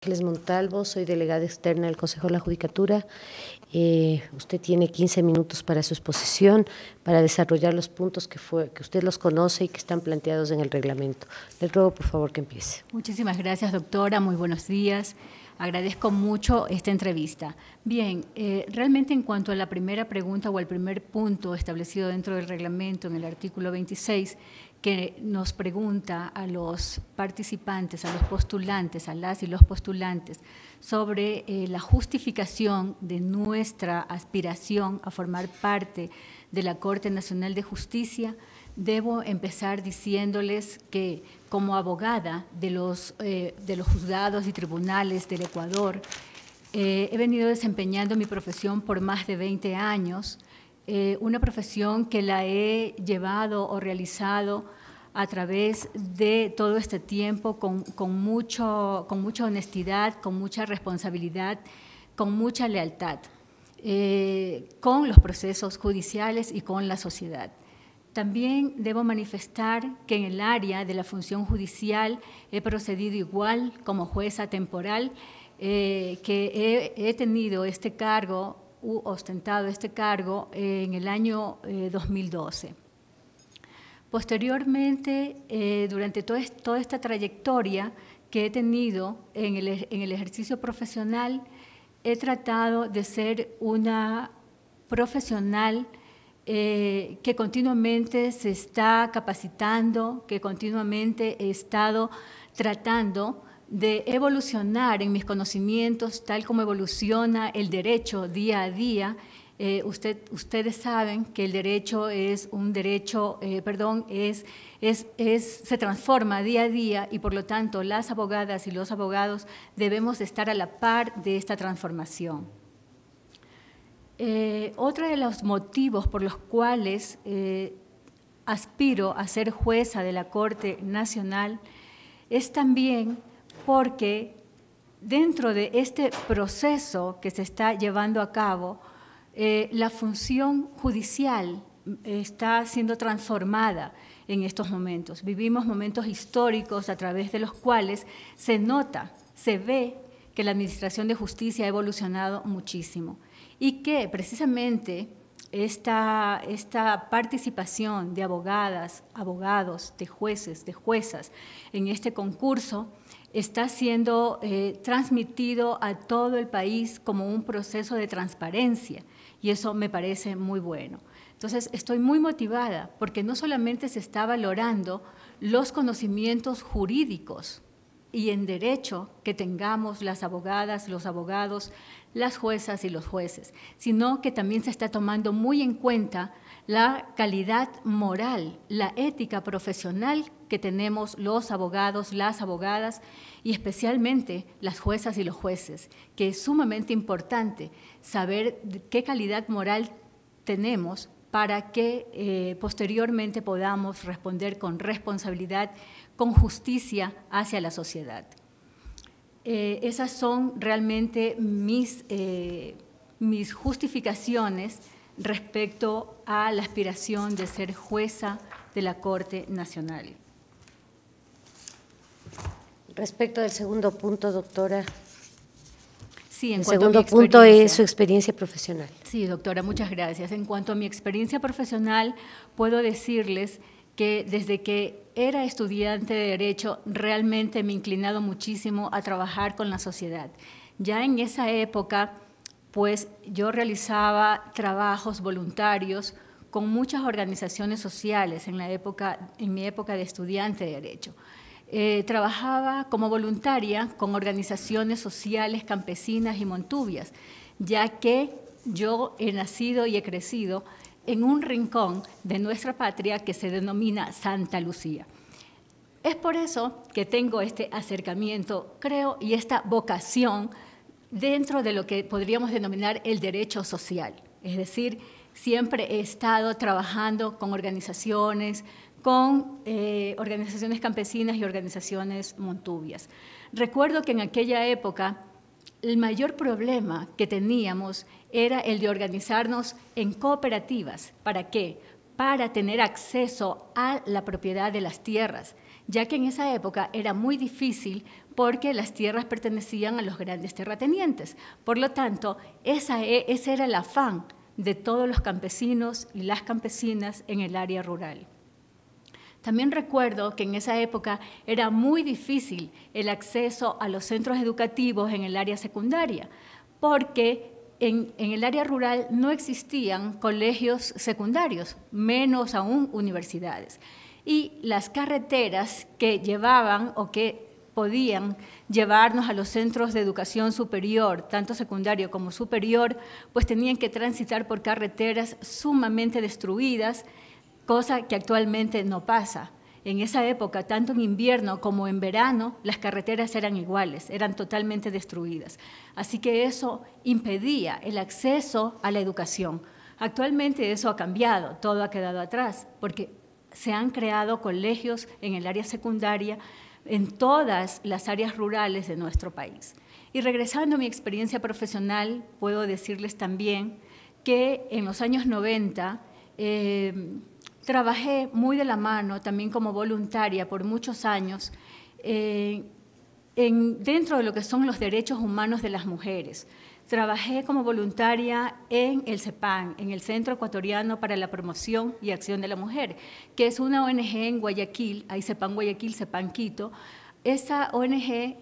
Ángeles Montalvo, soy delegada externa del Consejo de la Judicatura. Usted tiene 15 minutos para su exposición, para desarrollar los puntos que usted los conoce y que están planteados en el reglamento. Le ruego, por favor, que empiece. Muchísimas gracias, doctora. Muy buenos días. Agradezco mucho esta entrevista. Bien, realmente en cuanto a la primera pregunta o al primer punto establecido dentro del reglamento en el artículo 26, que nos pregunta a los participantes, a los postulantes, a las y los postulantes, sobre la justificación de nuestra aspiración a formar parte de la Corte Nacional de Justicia, debo empezar diciéndoles que como abogada de los juzgados y tribunales del Ecuador, he venido desempeñando mi profesión por más de 20 años, una profesión que la he llevado o realizado a través de todo este tiempo con mucha honestidad, con mucha responsabilidad, con mucha lealtad, con los procesos judiciales y con la sociedad. También debo manifestar que en el área de la función judicial he procedido igual como jueza temporal, que he tenido este cargo, ostentado este cargo en el año 2012. Posteriormente, durante toda esta trayectoria que he tenido en el ejercicio profesional, he tratado de ser una profesional que continuamente se está capacitando, que continuamente he estado tratando de evolucionar en mis conocimientos, tal como evoluciona el derecho día a día. Ustedes saben que el derecho es un derecho, se transforma día a día y por lo tanto las abogadas y los abogados debemos estar a la par de esta transformación. Otro de los motivos por los cuales aspiro a ser jueza de la Corte Nacional es también porque dentro de este proceso que se está llevando a cabo, la función judicial está siendo transformada en estos momentos. Vivimos momentos históricos a través de los cuales se nota, se ve que la Administración de Justicia ha evolucionado muchísimo y que precisamente esta participación de abogadas, abogados, de jueces, de juezas en este concurso está siendo transmitido a todo el país como un proceso de transparencia y eso me parece muy bueno. Entonces, estoy muy motivada porque no solamente se está valorando los conocimientos jurídicos y en derecho que tengamos las abogadas, los abogados, las juezas y los jueces, sino que también se está tomando muy en cuenta la calidad moral, la ética profesional que tenemos los abogados, las abogadas y especialmente las juezas y los jueces, que es sumamente importante saber qué calidad moral tenemos para que posteriormente podamos responder con responsabilidad, con justicia hacia la sociedad. Esas son realmente mis justificaciones respecto a la aspiración de ser jueza de la Corte Nacional. Respecto del segundo punto, doctora. Sí, el segundo punto es su experiencia profesional. Sí, doctora, muchas gracias. En cuanto a mi experiencia profesional, puedo decirles que desde que era estudiante de Derecho, realmente me he inclinado muchísimo a trabajar con la sociedad. Ya en esa época, pues yo realizaba trabajos voluntarios con muchas organizaciones sociales en mi época de estudiante de Derecho. Trabajaba como voluntaria con organizaciones sociales campesinas y montubias, ya que yo he nacido y he crecido en un rincón de nuestra patria que se denomina Santa Lucía. Es por eso que tengo este acercamiento, creo, y esta vocación dentro de lo que podríamos denominar el derecho social. Es decir, siempre he estado trabajando con organizaciones campesinas y organizaciones montubias. Recuerdo que en aquella época el mayor problema que teníamos era el de organizarnos en cooperativas. ¿Para qué? Para tener acceso a la propiedad de las tierras, ya que en esa época era muy difícil porque las tierras pertenecían a los grandes terratenientes. Por lo tanto, ese era el afán de todos los campesinos y las campesinas en el área rural. También recuerdo que en esa época era muy difícil el acceso a los centros educativos en el área secundaria, porque en el área rural no existían colegios secundarios, menos aún universidades. Y las carreteras que llevaban o que podían llevarnos a los centros de educación superior, tanto secundario como superior, pues tenían que transitar por carreteras sumamente destruidas, cosa que actualmente no pasa. En esa época, tanto en invierno como en verano, las carreteras eran iguales, eran totalmente destruidas. Así que eso impedía el acceso a la educación. Actualmente eso ha cambiado, todo ha quedado atrás, porque se han creado colegios en el área secundaria en todas las áreas rurales de nuestro país. Y regresando a mi experiencia profesional, puedo decirles también que en los años 90 trabajé muy de la mano, también como voluntaria por muchos años, dentro de lo que son los derechos humanos de las mujeres. Trabajé como voluntaria en el CEPAN, en el Centro Ecuatoriano para la Promoción y Acción de la Mujer, que es una ONG en Guayaquil, hay CEPAN Guayaquil, CEPAN Quito. Esa ONG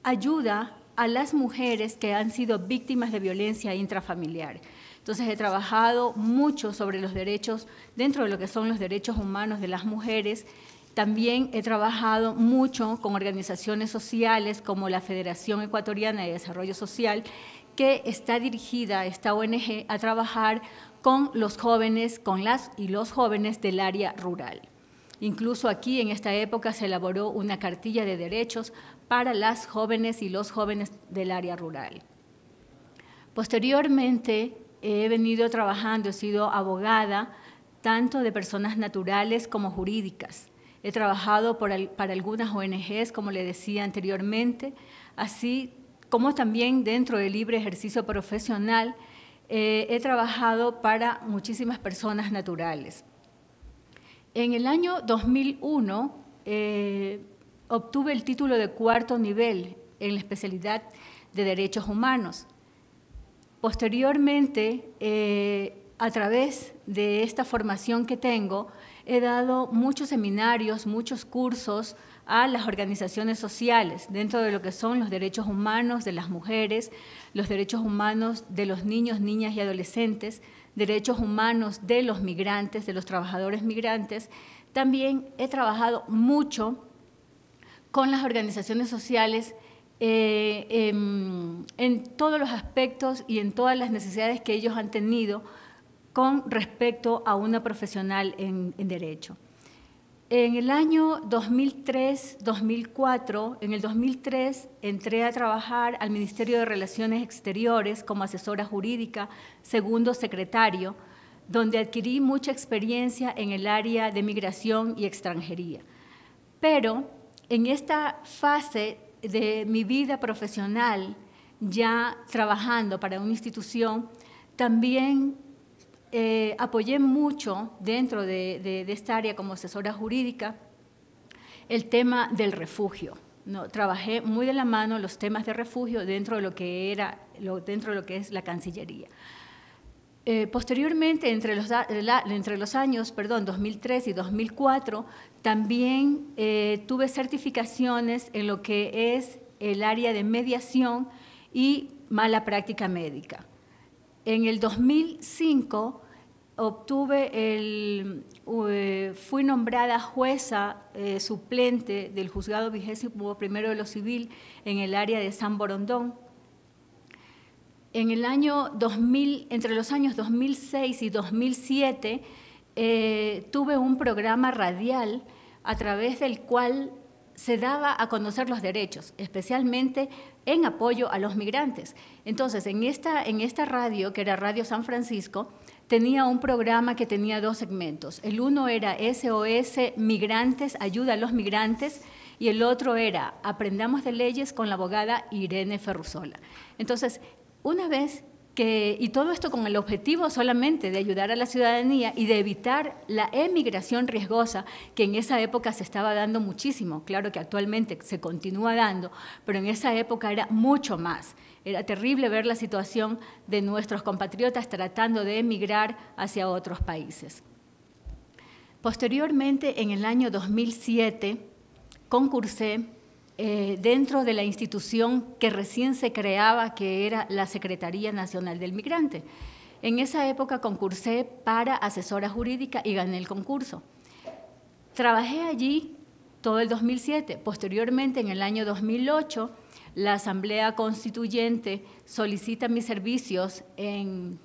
ayuda a las mujeres que han sido víctimas de violencia intrafamiliar. Entonces he trabajado mucho sobre los derechos, dentro de lo que son los derechos humanos de las mujeres. También he trabajado mucho con organizaciones sociales como la Federación Ecuatoriana de Desarrollo Social, que está dirigida, esta ONG, a trabajar con los jóvenes, con las y los jóvenes del área rural. Incluso aquí en esta época se elaboró una cartilla de derechos para las jóvenes y los jóvenes del área rural. Posteriormente he venido trabajando, he sido abogada tanto de personas naturales como jurídicas. He trabajado para algunas ONGs, como le decía anteriormente, así como también dentro del libre ejercicio profesional he trabajado para muchísimas personas naturales. En el año 2001 obtuve el título de cuarto nivel en la especialidad de Derechos Humanos. Posteriormente, a través de esta formación que tengo, he dado muchos seminarios, muchos cursos a las organizaciones sociales dentro de lo que son los derechos humanos de las mujeres, los derechos humanos de los niños, niñas y adolescentes, derechos humanos de los migrantes, de los trabajadores migrantes. También he trabajado mucho con las organizaciones sociales en todos los aspectos y en todas las necesidades que ellos han tenido con respecto a una profesional en derecho. En el año 2003-2004, en el 2003 entré a trabajar al Ministerio de Relaciones Exteriores como asesora jurídica, segundo secretario, donde adquirí mucha experiencia en el área de migración y extranjería. Pero en esta fase de mi vida profesional, ya trabajando para una institución, también apoyé mucho dentro de esta área como asesora jurídica el tema del refugio, ¿no? Trabajé muy de la mano los temas de refugio dentro de lo que es la Cancillería. Posteriormente, entre los años 2003 y 2004, también tuve certificaciones en lo que es el área de mediación y mala práctica médica. En el 2005 fui nombrada jueza suplente del Juzgado 21º de lo Civil en el área de San Borondón. Entre los años 2006 y 2007 tuve un programa radial a través del cual se daba a conocer los derechos, especialmente en apoyo a los migrantes. Entonces, en esta radio, que era Radio San Francisco, tenía un programa que tenía dos segmentos. El uno era SOS Migrantes, Ayuda a los Migrantes, y el otro era Aprendamos de Leyes con la abogada Irene Ferrusola. Entonces, una vez y todo esto con el objetivo solamente de ayudar a la ciudadanía y de evitar la emigración riesgosa que en esa época se estaba dando muchísimo. Claro que actualmente se continúa dando, pero en esa época era mucho más. Era terrible ver la situación de nuestros compatriotas tratando de emigrar hacia otros países. Posteriormente, en el año 2007, concursé dentro de la institución que recién se creaba, que era la Secretaría Nacional del Migrante. En esa época concursé para asesora jurídica y gané el concurso. Trabajé allí todo el 2007. Posteriormente, en el año 2008, la Asamblea Constituyente solicita mis servicios en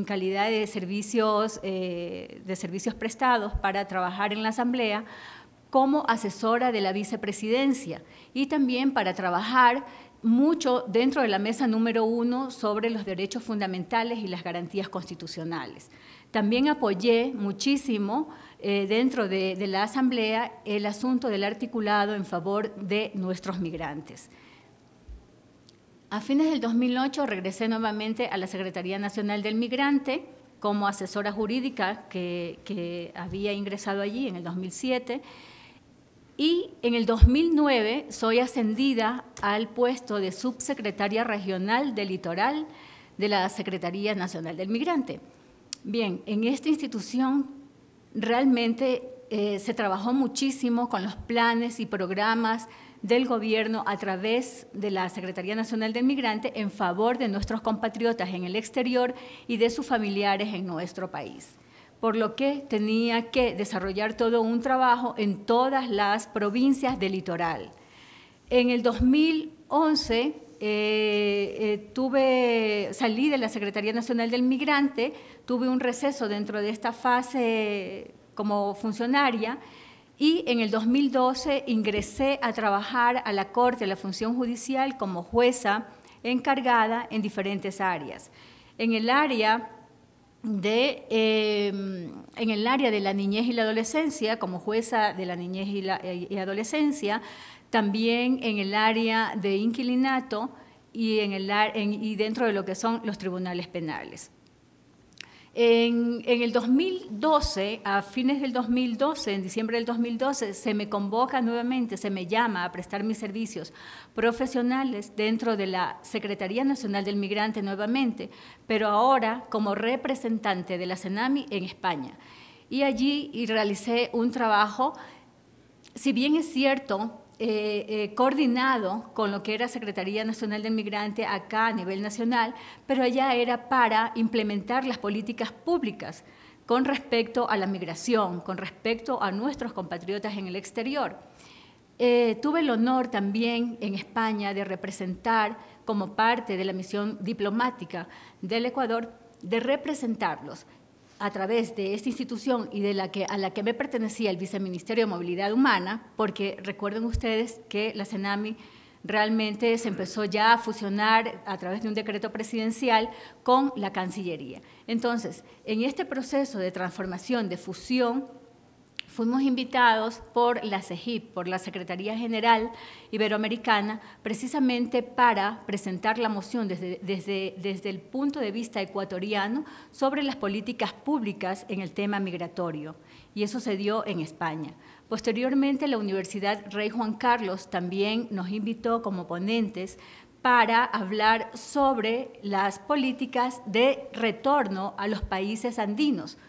calidad de servicios prestados para trabajar en la Asamblea como asesora de la vicepresidencia y también para trabajar mucho dentro de la mesa número 1 sobre los derechos fundamentales y las garantías constitucionales. También apoyé muchísimo dentro de la Asamblea el asunto del articulado en favor de nuestros migrantes. A fines del 2008 regresé nuevamente a la Secretaría Nacional del Migrante como asesora jurídica que había ingresado allí en el 2007. Y en el 2009 soy ascendida al puesto de subsecretaria regional del litoral de la Secretaría Nacional del Migrante. Bien, en esta institución realmente se trabajó muchísimo con los planes y programas del gobierno a través de la Secretaría Nacional del Migrante en favor de nuestros compatriotas en el exterior y de sus familiares en nuestro país, por lo que tenía que desarrollar todo un trabajo en todas las provincias del litoral. En el 2011 salí de la Secretaría Nacional del Migrante, tuve un receso dentro de esta fase como funcionaria y en el 2012 ingresé a trabajar a la Corte de la Función Judicial como jueza encargada en diferentes áreas. En el área de la niñez y la adolescencia, como jueza de la niñez y adolescencia, también en el área de inquilinato y dentro de lo que son los tribunales penales. En el 2012, a fines del 2012, en diciembre del 2012, se me convoca nuevamente, se me llama a prestar mis servicios profesionales dentro de la Secretaría Nacional del Migrante nuevamente, pero ahora como representante de la CENAMI en España. Y allí realicé un trabajo, si bien es cierto, coordinado con lo que era Secretaría Nacional del Migrante acá a nivel nacional, pero allá era para implementar las políticas públicas con respecto a la migración, con respecto a nuestros compatriotas en el exterior. Tuve el honor también en España de representar como parte de la misión diplomática del Ecuador, de representarlos a través de esta institución y a la que me pertenecía el Viceministerio de Movilidad Humana, porque recuerden ustedes que la CENAMI realmente se empezó ya a fusionar a través de un decreto presidencial con la Cancillería. Entonces, en este proceso de transformación, de fusión, fuimos invitados por la CEGIP, por la Secretaría General Iberoamericana, precisamente para presentar la moción desde el punto de vista ecuatoriano sobre las políticas públicas en el tema migratorio, y eso se dio en España. Posteriormente, la Universidad Rey Juan Carlos también nos invitó como ponentes para hablar sobre las políticas de retorno a los países andinos.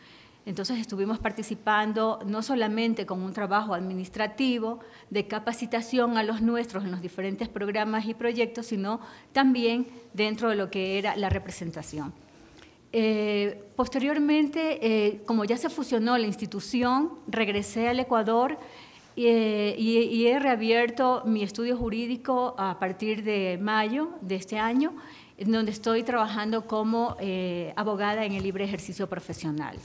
Entonces estuvimos participando no solamente con un trabajo administrativo de capacitación a los nuestros en los diferentes programas y proyectos, sino también dentro de lo que era la representación. Posteriormente, como ya se fusionó la institución, regresé al Ecuador y he reabierto mi estudio jurídico a partir de mayo de este año, en donde estoy trabajando como abogada en el libre ejercicio profesional.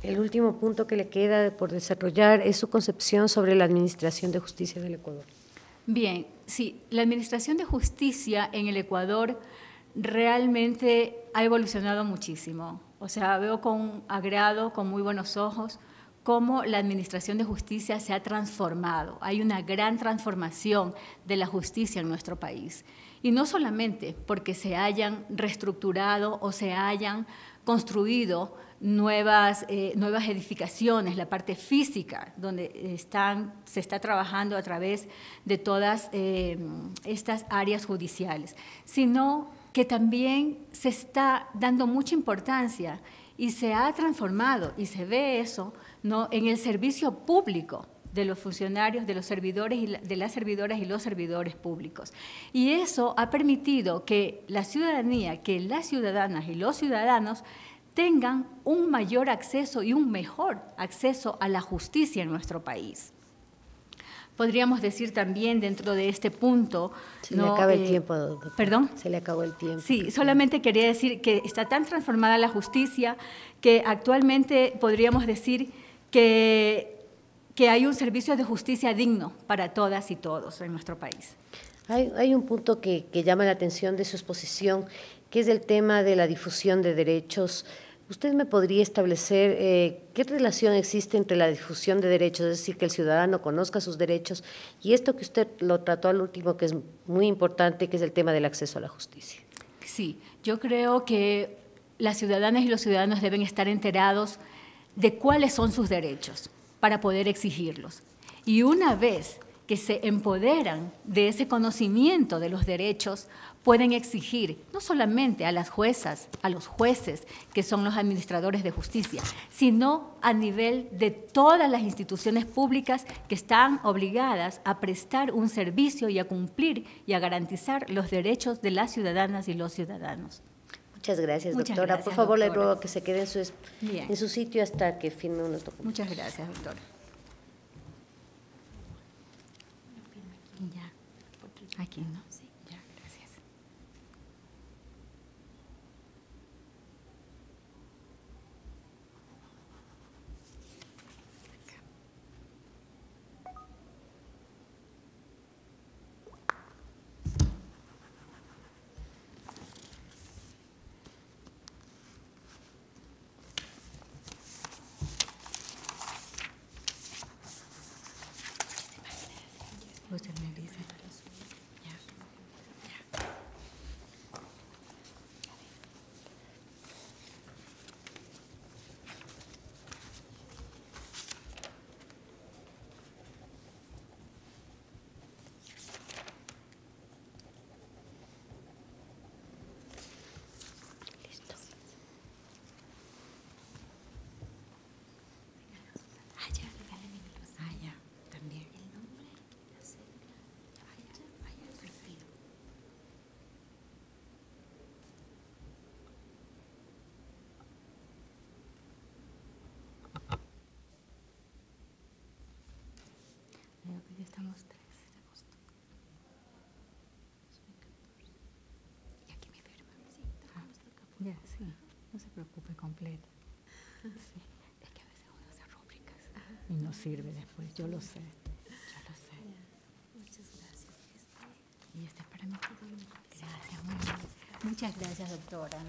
El último punto que le queda por desarrollar es su concepción sobre la Administración de Justicia del Ecuador. Bien, sí, la Administración de Justicia en el Ecuador realmente ha evolucionado muchísimo. O sea, veo con agrado, con muy buenos ojos, cómo la Administración de Justicia se ha transformado. Hay una gran transformación de la justicia en nuestro país. Y no solamente porque se hayan reestructurado o se hayan construido nuevas edificaciones, la parte física, donde se está trabajando a través de todas estas áreas judiciales, sino que también se está dando mucha importancia y se ha transformado, y se ve eso, ¿no?, en el servicio público de los funcionarios, de los servidores, de las servidoras y los servidores públicos. Y eso ha permitido que la ciudadanía, que las ciudadanas y los ciudadanos tengan un mayor acceso y un mejor acceso a la justicia en nuestro país. Podríamos decir también dentro de este punto… Se le acaba el tiempo, doctora. ¿Perdón? Se le acabó el tiempo. Sí, solamente quería decir que está tan transformada la justicia que actualmente podríamos decir que hay un servicio de justicia digno para todas y todos en nuestro país. Hay un punto que llama la atención de su exposición, que es el tema de la difusión de derechos. ¿Usted me podría establecer qué relación existe entre la difusión de derechos, es decir, que el ciudadano conozca sus derechos, y esto que usted lo trató al último, que es muy importante, que es el tema del acceso a la justicia? Sí, yo creo que las ciudadanas y los ciudadanos deben estar enterados de cuáles son sus derechos para poder exigirlos. Y una vez que se empoderan de ese conocimiento de los derechos, pueden exigir no solamente a las juezas, a los jueces, que son los administradores de justicia, sino a nivel de todas las instituciones públicas que están obligadas a prestar un servicio y a cumplir y a garantizar los derechos de las ciudadanas y los ciudadanos. Muchas gracias, Muchas doctora. gracias, Por favor, doctora. le ruego que se quede en su sitio hasta que firme unos documentos. Muchas gracias, doctora. Ya. Aquí, ¿no? Sí. Ya, gracias. Usted me dice. Listo. Ya, también. Ya estamos 3 de agosto. Y aquí me firma. Ya, sí. No se preocupe, completa. Sí. Es que a veces uno hace rúbricas y no sirve después. Yo lo sé. Yo lo sé. Muchas gracias. Y este es para mí. Gracias, muy bien. Muchas gracias, doctora.